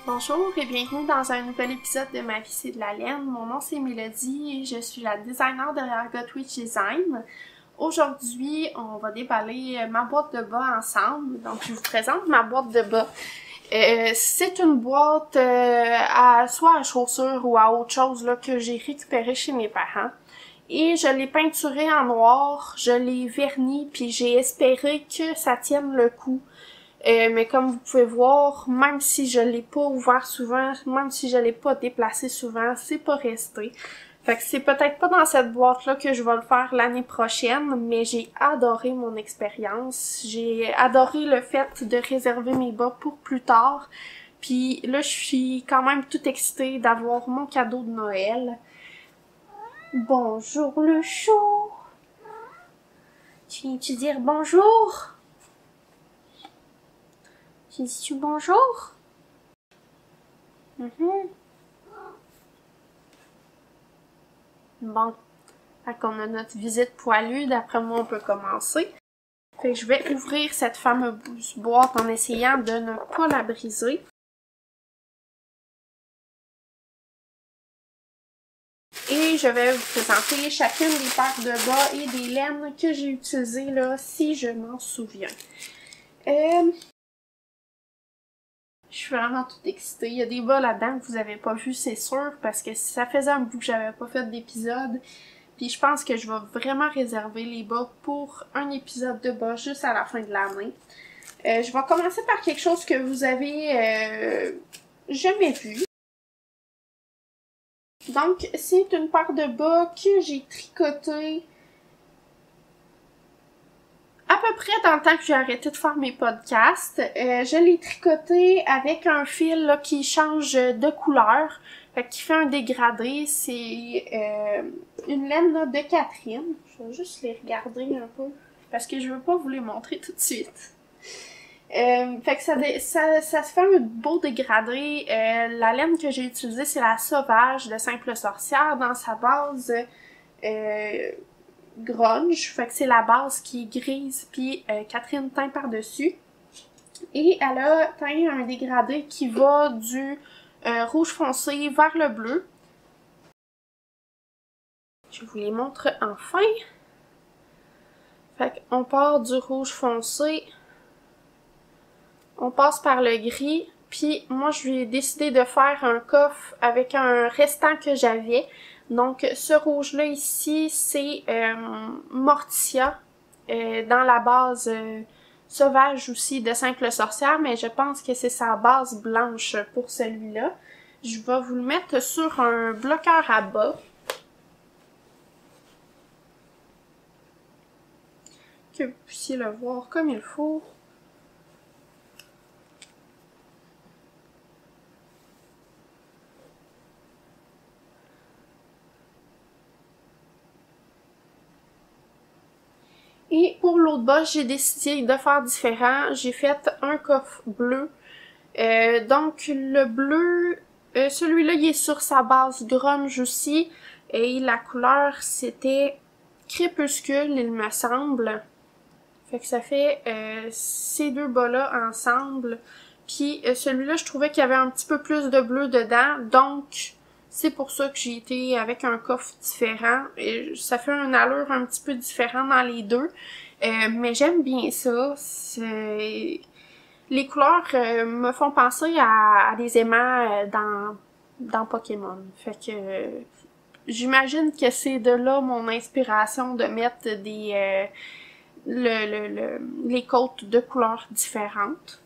Bonjour et bienvenue dans un nouvel épisode de Ma vie c'est de la laine. Mon nom c'est Mélodie et je suis la designer derrière Gotwitch Design. Aujourd'hui, on va déballer ma boîte de bas ensemble. Donc, je vous présente ma boîte de bas. C'est une boîte soit à chaussures ou à autre chose là, que j'ai récupérée chez mes parents. Et je l'ai peinturée en noir, je l'ai vernie, puis j'ai espéré que ça tienne le coup. Mais comme vous pouvez voir, même si je l'ai pas ouvert souvent, même si je l'ai pas déplacé souvent, c'est pas resté. Fait que c'est peut-être pas dans cette boîte-là que je vais le faire l'année prochaine, mais j'ai adoré mon expérience. J'ai adoré le fait de réserver mes bas pour plus tard. Puis là, je suis quand même toute excitée d'avoir mon cadeau de Noël. Bonjour le chou! Tu viens-tu dire bonjour? Tu dis-tu bonjour? Bon, fait qu'on a notre visite poilue, d'après moi on peut commencer. Fait que je vais ouvrir cette fameuse boîte en essayant de ne pas la briser. Et je vais vous présenter chacune des paires de bas et des laines que j'ai utilisées là, si je m'en souviens. Je suis vraiment toute excitée. Il y a des bas là-dedans que vous avez pas vu, c'est sûr, parce que ça faisait un bout que j'avais pas fait d'épisode. Puis je pense que je vais vraiment réserver les bas pour un épisode de bas juste à la fin de l'année. Je vais commencer par quelque chose que vous avez jamais vu. Donc, c'est une paire de bas que j'ai tricoté à peu près dans le temps que j'ai arrêté de faire mes podcasts. Je l'ai tricoté avec un fil là, qui change de couleur, fait qui fait un dégradé. C'est une laine là, de Catherine. Je vais juste les regarder un peu parce que je veux pas vous les montrer tout de suite. Fait que ça se fait un beau dégradé. La laine que j'ai utilisée, c'est la Sauvage de Simple Sorcière dans sa base grunge. Fait que c'est la base qui est grise, puis Catherine teint par-dessus. Et elle a teint un dégradé qui va du rouge foncé vers le bleu. Je vous les montre enfin. Fait qu'on part du rouge foncé, on passe par le gris, puis moi j'ai décidé de faire un coffre avec un restant que j'avais. Donc ce rouge-là ici, c'est Morticia, dans la base Sauvage aussi de Simple Sorcière, mais je pense que c'est sa base blanche pour celui-là. Je vais vous le mettre sur un bloqueur à bas. Que vous puissiez le voir comme il faut. Et pour l'autre bas, j'ai décidé de faire différent. J'ai fait un coffre bleu. Donc le bleu, celui-là il est sur sa base grunge aussi. Et la couleur c'était crépuscule il me semble. Fait que ça fait ces deux bas-là ensemble. Puis celui-là je trouvais qu'il y avait un petit peu plus de bleu dedans. Donc c'est pour ça que j'ai été avec un coffre différent. Et ça fait une allure un petit peu différente dans les deux. Mais j'aime bien ça. Les couleurs me font penser à des aimants dans Pokémon. Fait que j'imagine que c'est de là mon inspiration de mettre des les côtes de couleurs différentes.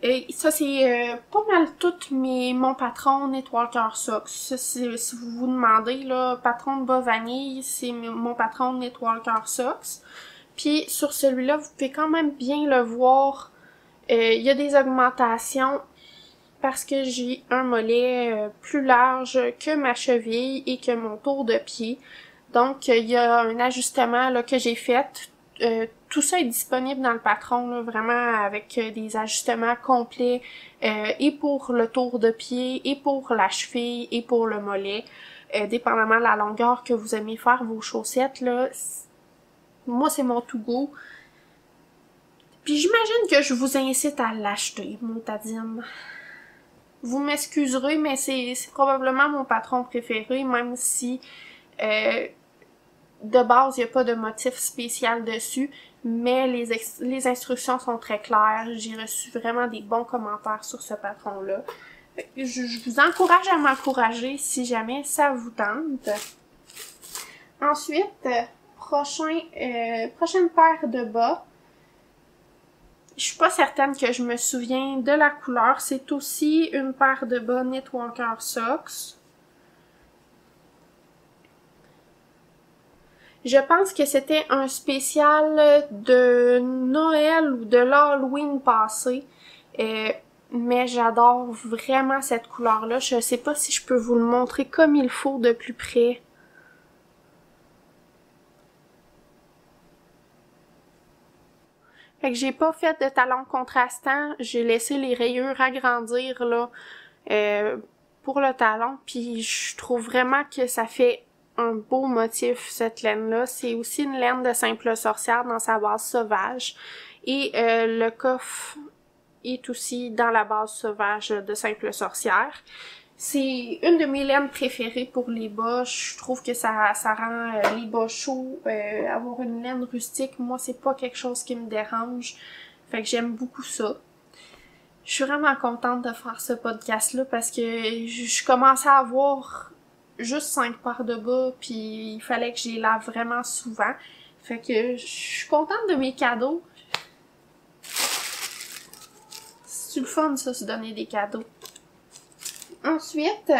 Et ça, c'est pas mal tout mon patron Étoile Cœur Socks. Ça, si vous vous demandez, là, patron de bas vanille, c'est mon patron Étoile Cœur Socks. Puis sur celui-là, vous pouvez quand même bien le voir. Il y a des augmentations parce que j'ai un mollet plus large que ma cheville et que mon tour de pied. Donc, il y a un ajustement là, que j'ai fait. Tout ça est disponible dans le patron, là, vraiment avec des ajustements complets et pour le tour de pied, et pour la cheville, et pour le mollet. Dépendamment de la longueur que vous aimez faire vos chaussettes, là, moi c'est mon to go. Puis j'imagine que je vous incite à l'acheter, Motadine. Vous m'excuserez, mais c'est probablement mon patron préféré, même si de base, il n'y a pas de motif spécial dessus, mais les instructions sont très claires. J'ai reçu vraiment des bons commentaires sur ce patron-là. Je vous encourage à m'encourager si jamais ça vous tente. Ensuite, prochaine paire de bas. Je suis pas certaine que je me souviens de la couleur. C'est aussi une paire de bas Knitwalker Socks. Je pense que c'était un spécial de Noël ou de l'Halloween passé. Mais j'adore vraiment cette couleur-là. Je sais pas si je peux vous le montrer comme il faut de plus près. Fait que j'ai pas fait de talons contrastants. J'ai laissé les rayures agrandir là pour le talon. Puis je trouve vraiment que ça fait un beau motif, cette laine-là. C'est aussi une laine de Simple Sorcière dans sa base sauvage. Et le coffre est aussi dans la base sauvage de Simple Sorcière. C'est une de mes laines préférées pour les bas. Je trouve que ça rend les bas chauds. Avoir une laine rustique, moi, c'est pas quelque chose qui me dérange. Fait que j'aime beaucoup ça. Je suis vraiment contente de faire ce podcast-là parce que je commençais à avoir juste 5 paires de bas, puis il fallait que je les lave vraiment souvent. Fait que je suis contente de mes cadeaux. C'est le fun, ça, se donner des cadeaux. Ensuite,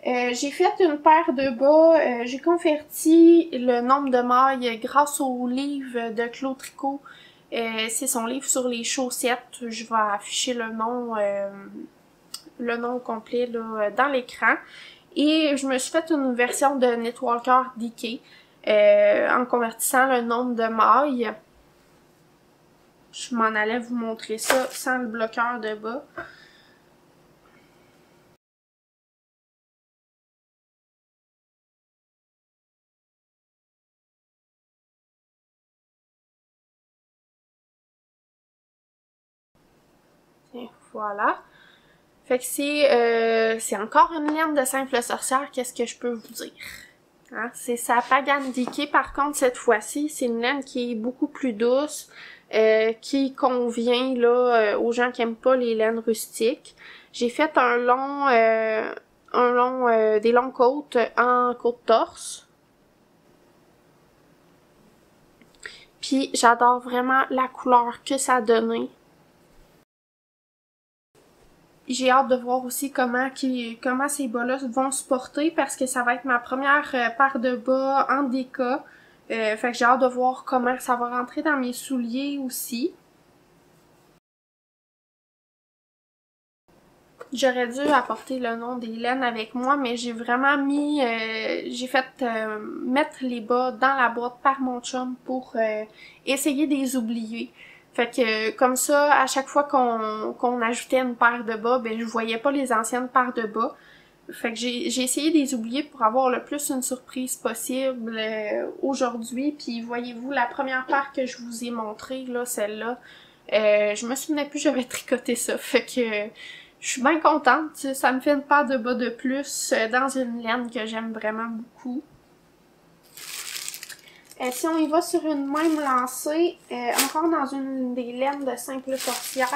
j'ai fait une paire de bas. J'ai converti le nombre de mailles grâce au livre de Claude Tricot. C'est son livre sur les chaussettes. Je vais afficher le nom complet là, dans l'écran. Et je me suis fait une version de Knitwalker DK en convertissant le nombre de mailles. Je m'en allais vous montrer ça sans le bloqueur de bas. Et voilà. Fait que c'est encore une laine de Simple Sorcière, qu'est-ce que je peux vous dire? Hein? C'est sa Pagan DK, par contre, cette fois-ci, c'est une laine qui est beaucoup plus douce, qui convient là aux gens qui aiment pas les laines rustiques. J'ai fait des longues côtes en côte torse. Puis j'adore vraiment la couleur que ça a donné. J'ai hâte de voir aussi comment ces bas-là vont se porter parce que ça va être ma première paire de bas en déca. Fait que j'ai hâte de voir comment ça va rentrer dans mes souliers aussi. J'aurais dû apporter le nom des laines avec moi, mais j'ai vraiment j'ai fait mettre les bas dans la boîte par mon chum pour essayer de les oublier. Fait que comme ça, à chaque fois qu'on ajoutait une paire de bas, ben je voyais pas les anciennes paires de bas. Fait que j'ai essayé de les oublier pour avoir le plus une surprise possible aujourd'hui. Puis voyez-vous, la première paire que je vous ai montrée, là, celle-là, je me souvenais plus j'avais tricoté ça. Fait que je suis bien contente. Ça me fait une paire de bas de plus dans une laine que j'aime vraiment beaucoup. Si on y va sur une même lancée, encore dans une des laines de Simple Sorcière,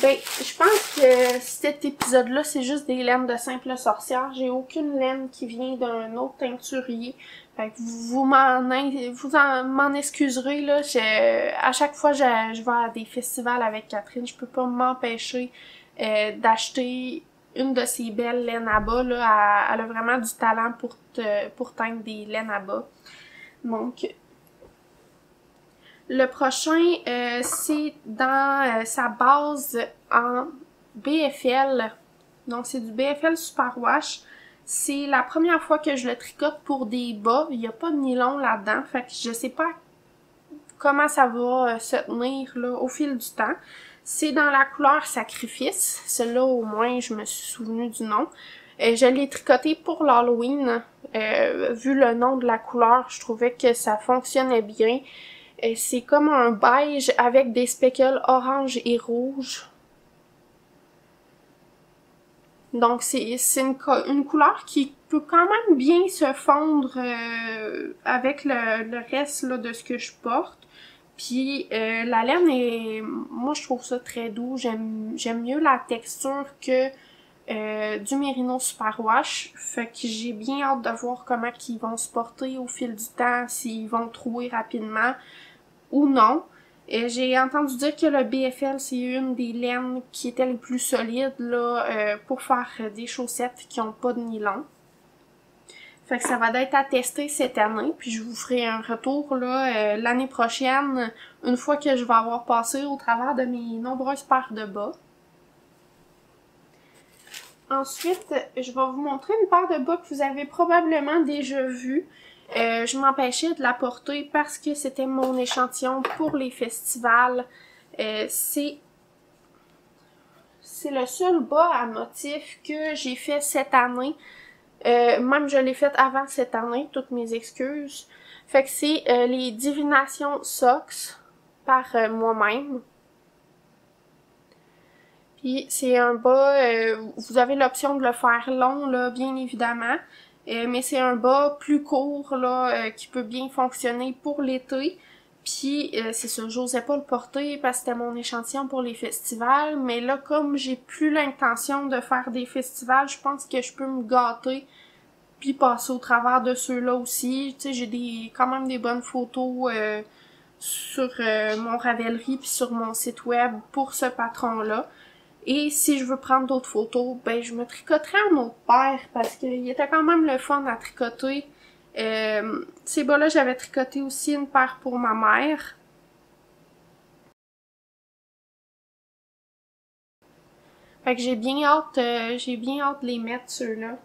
ben, je pense que cet épisode-là, c'est juste des laines de Simple Sorcière. J'ai aucune laine qui vient d'un autre teinturier. Fait que vous m'en excuserez, là. À chaque fois, je vais à des festivals avec Catherine, je peux pas m'empêcher d'acheter une de ces belles laines à bas, là. Elle a vraiment du talent pour teindre des laines à bas. Donc, le prochain, c'est dans sa base en BFL. Donc, c'est du BFL Superwash. C'est la première fois que je le tricote pour des bas. Il n'y a pas de nylon là-dedans. Fait que je sais pas comment ça va se tenir là, au fil du temps. C'est dans la couleur Sacrifice. Celle-là, au moins, je me suis souvenu du nom. Je l'ai tricoté pour l'Halloween. Vu le nom de la couleur, je trouvais que ça fonctionnait bien. C'est comme un beige avec des speckles orange et rouge. Donc c'est une couleur qui peut quand même bien se fondre avec le reste là, de ce que je porte. Puis la laine est... Moi je trouve ça très doux. J'aime mieux la texture que du Merino Superwash. Fait que j'ai bien hâte de voir comment ils vont se porter au fil du temps, s'ils vont trouer rapidement ou non. J'ai entendu dire que le BFL, c'est une des laines qui était les plus solides là, pour faire des chaussettes qui n'ont pas de nylon. Fait que ça va être à tester cette année, puis je vous ferai un retour là l'année prochaine, une fois que je vais avoir passé au travers de mes nombreuses paires de bas. Ensuite, je vais vous montrer une paire de bas que vous avez probablement déjà vue. Je m'empêchais de la porter parce que c'était mon échantillon pour les festivals. C'est le seul bas à motif que j'ai fait cette année. Même je l'ai fait avant cette année, toutes mes excuses. Fait que c'est les Divination Socks par moi-même. Puis c'est un bas, vous avez l'option de le faire long, là, bien évidemment. Mais c'est un bas plus court, là, qui peut bien fonctionner pour l'été. Puis c'est ça, j'osais pas le porter parce que c'était mon échantillon pour les festivals. Mais là, comme j'ai plus l'intention de faire des festivals, je pense que je peux me gâter puis passer au travers de ceux-là aussi. Tu sais, j'ai quand même des bonnes photos sur mon Ravelry puis sur mon site web pour ce patron-là. Et si je veux prendre d'autres photos, ben je me tricoterai un autre paire parce qu'il était quand même le fun à tricoter. Ces bas-là, j'avais tricoté aussi une paire pour ma mère. Fait que j'ai bien hâte de les mettre ceux-là.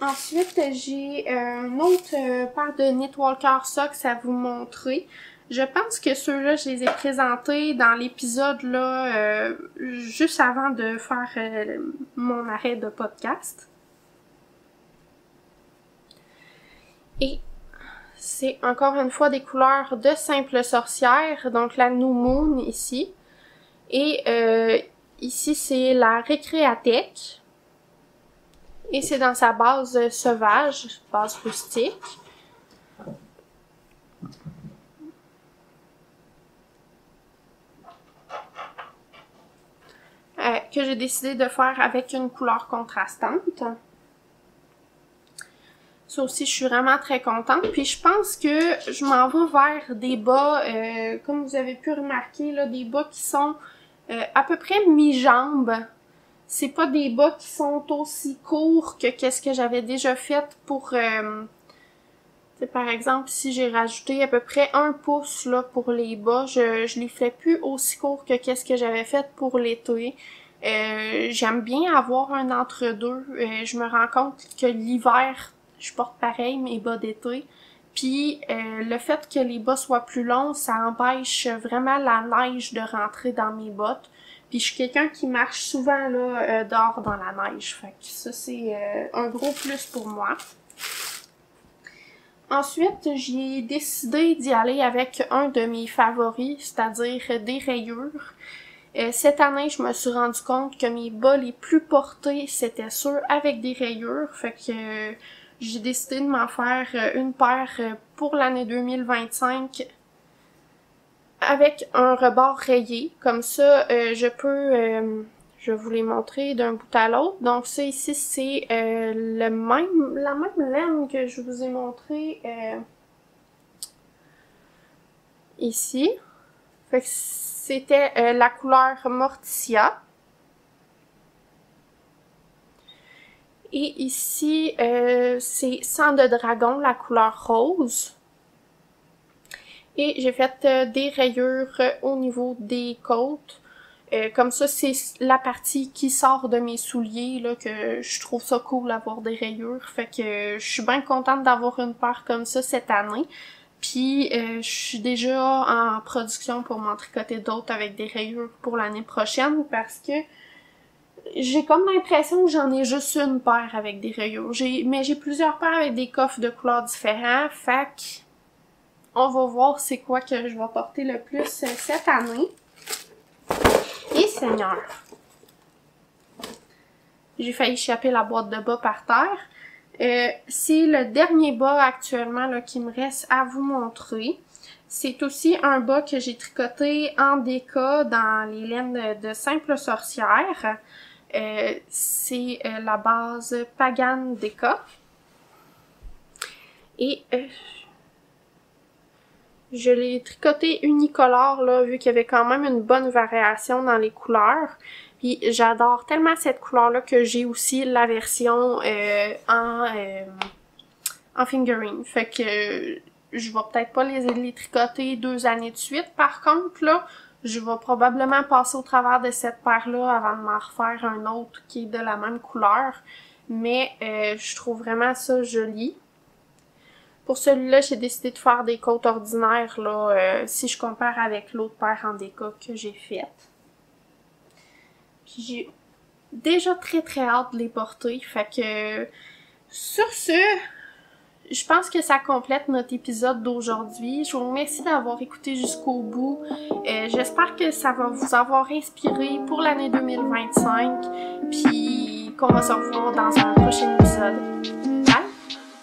Ensuite, j'ai une autre paire de Knitwalker Socks à vous montrer. Je pense que ceux-là, je les ai présentés dans l'épisode là juste avant de faire mon arrêt de podcast. Et c'est encore une fois des couleurs de Simple Sorcière, donc la New Moon ici. Et ici, c'est la Récréatech. Et c'est dans sa base sauvage, base rustique. Que j'ai décidé de faire avec une couleur contrastante. Ça aussi, je suis vraiment très contente. Puis je pense que je m'en vais vers des bas, comme vous avez pu remarquer, là, des bas qui sont à peu près mi-jambe. C'est pas des bas qui sont aussi courts que qu'est-ce que j'avais déjà fait pour... par exemple, si j'ai rajouté à peu près 1 pouce là, pour les bas, je les fais plus aussi courts que qu'est-ce que j'avais fait pour l'été. J'aime bien avoir un entre-deux. Je me rends compte que l'hiver, je porte pareil mes bas d'été. Puis le fait que les bas soient plus longs, ça empêche vraiment la neige de rentrer dans mes bottes. Puis je suis quelqu'un qui marche souvent là dehors dans la neige. Fait que ça, c'est un gros plus pour moi. Ensuite, j'ai décidé d'y aller avec un de mes favoris, c'est-à-dire des rayures. Cette année, je me suis rendu compte que mes bas les plus portés, c'était ceux avec des rayures. Fait que j'ai décidé de m'en faire une paire pour l'année 2025 avec un rebord rayé. Comme ça, je peux... je vais vous les montrer d'un bout à l'autre. Donc ça ici, c'est la même laine que je vous ai montré ici. Fait que c'était la couleur Morticia. Et ici, c'est Sang de Dragon, la couleur rose. Et j'ai fait des rayures au niveau des côtes. Comme ça, c'est la partie qui sort de mes souliers, là, que je trouve ça cool d'avoir des rayures. Fait que je suis bien contente d'avoir une paire comme ça cette année. Puis je suis déjà en production pour m'en tricoter d'autres avec des rayures pour l'année prochaine parce que j'ai comme l'impression que j'en ai juste une paire avec des rayures. Mais j'ai plusieurs paires avec des coffres de couleurs différents. Fait que on va voir c'est quoi que je vais porter le plus cette année. Et Seigneur! J'ai failli échapper la boîte de bas par terre. C'est le dernier bas actuellement là, qui me reste à vous montrer. C'est aussi un bas que j'ai tricoté en déca dans les laines de Simple Sorcière. C'est la base Pagan Déca. Et je l'ai tricoté unicolore là, vu qu'il y avait quand même une bonne variation dans les couleurs. Puis j'adore tellement cette couleur-là que j'ai aussi la version en fingering. Fait que je vais peut-être pas les tricoter 2 années de suite. Par contre, là, je vais probablement passer au travers de cette paire-là avant de m'en refaire un autre qui est de la même couleur. Mais je trouve vraiment ça joli. Pour celui-là, j'ai décidé de faire des côtes ordinaires là, si je compare avec l'autre paire en déca que j'ai faite. Puis j'ai déjà très hâte de les porter. Fait que sur ce, je pense que ça complète notre épisode d'aujourd'hui. Je vous remercie d'avoir écouté jusqu'au bout. J'espère que ça va vous avoir inspiré pour l'année 2025. Puis qu'on va se revoir dans un prochain épisode.